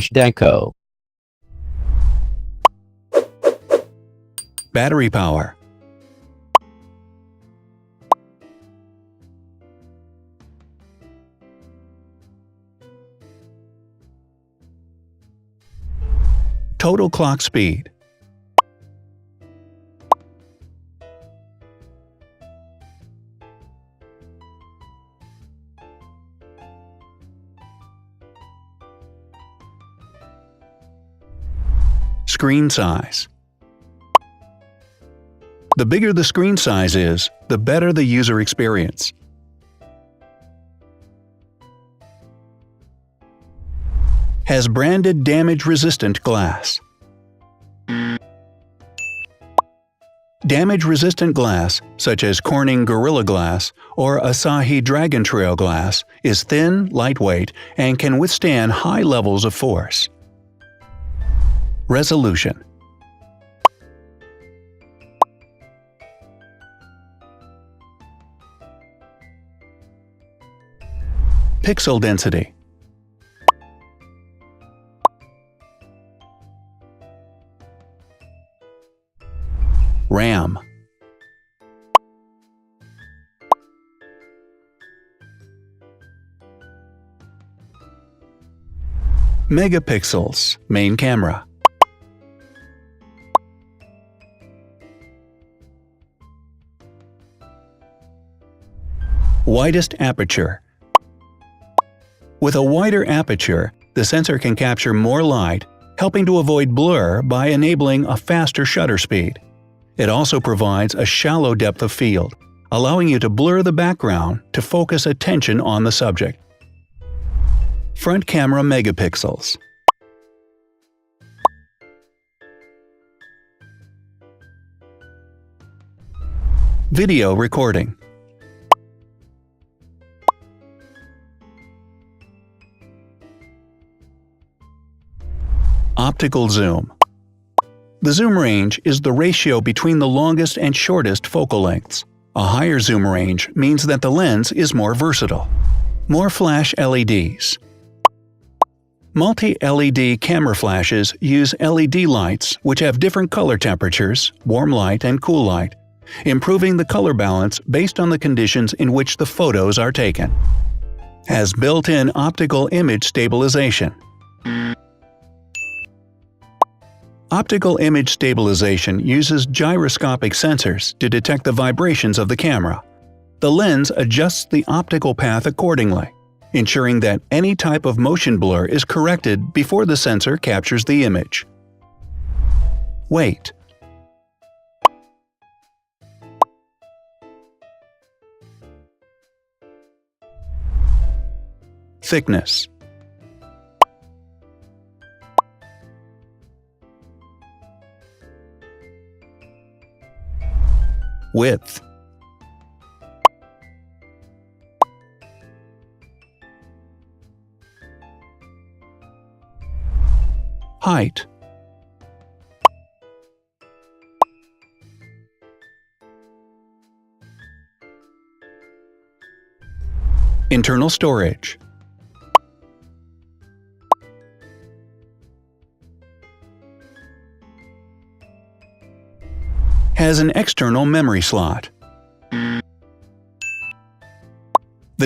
Zhdanko. Battery power. Total clock speed. Screen size. The bigger the screen size is, the better the user experience. Has branded damage-resistant glass. Damage-resistant glass, such as Corning Gorilla Glass or Asahi Dragon Trail Glass, is thin, lightweight, and can withstand high levels of force. Resolution. Pixel density. RAM. Megapixels, main camera. Widest aperture. With a wider aperture, the sensor can capture more light, helping to avoid blur by enabling a faster shutter speed. It also provides a shallow depth of field, allowing you to blur the background to focus attention on the subject. Front camera megapixels. Video recording. Optical zoom. The zoom range is the ratio between the longest and shortest focal lengths. A higher zoom range means that the lens is more versatile. More flash LEDs. Multi-LED camera flashes use LED lights which have different color temperatures, warm light and cool light, improving the color balance based on the conditions in which the photos are taken. Has built-in optical image stabilization. Optical image stabilization uses gyroscopic sensors to detect the vibrations of the camera. The lens adjusts the optical path accordingly, ensuring that any type of motion blur is corrected before the sensor captures the image. Weight. Thickness. Width. Height. Internal storage. Has an external memory slot. The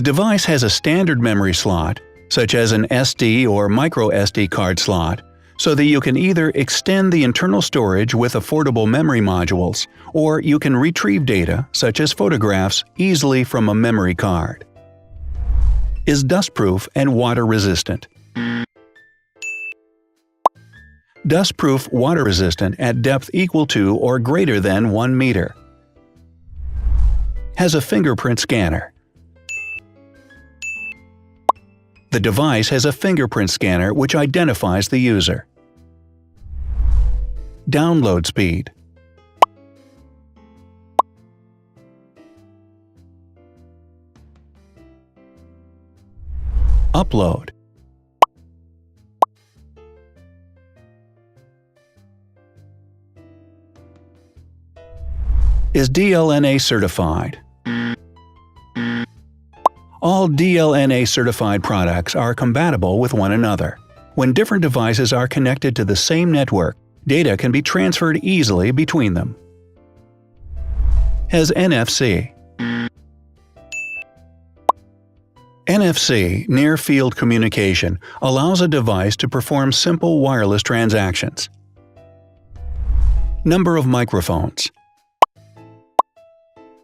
device has a standard memory slot, such as an SD or micro SD card slot, so that you can either extend the internal storage with affordable memory modules, or you can retrieve data, such as photographs, easily from a memory card. Is dustproof and water-resistant. Dustproof water-resistant at depth equal to or greater than 1 meter. Has a fingerprint scanner. The device has a fingerprint scanner which identifies the user. Download speed. Upload. Is DLNA certified. All DLNA certified products are compatible with one another. When different devices are connected to the same network, data can be transferred easily between them. Has NFC. NFC, Near Field Communication, allows a device to perform simple wireless transactions. Number of microphones.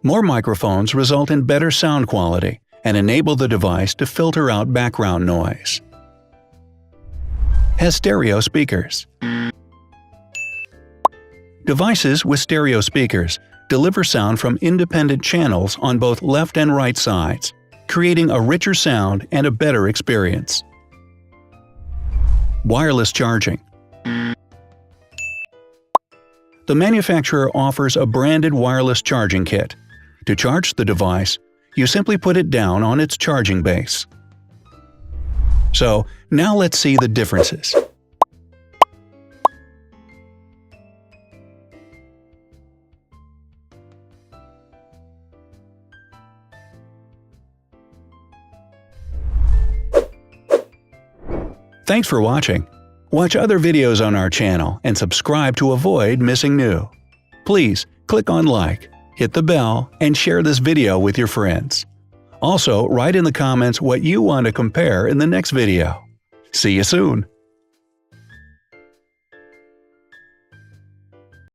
More microphones result in better sound quality and enable the device to filter out background noise. Has stereo speakers. Devices with stereo speakers deliver sound from independent channels on both left and right sides, creating a richer sound and a better experience. Wireless charging. The manufacturer offers a branded wireless charging kit. To charge the device, you simply put it down on its charging base. So, now let's see the differences. Thanks for watching. Watch other videos on our channel and subscribe to avoid missing new. Please click on like, hit the bell, and share this video with your friends. Also, write in the comments what you want to compare in the next video. See you soon!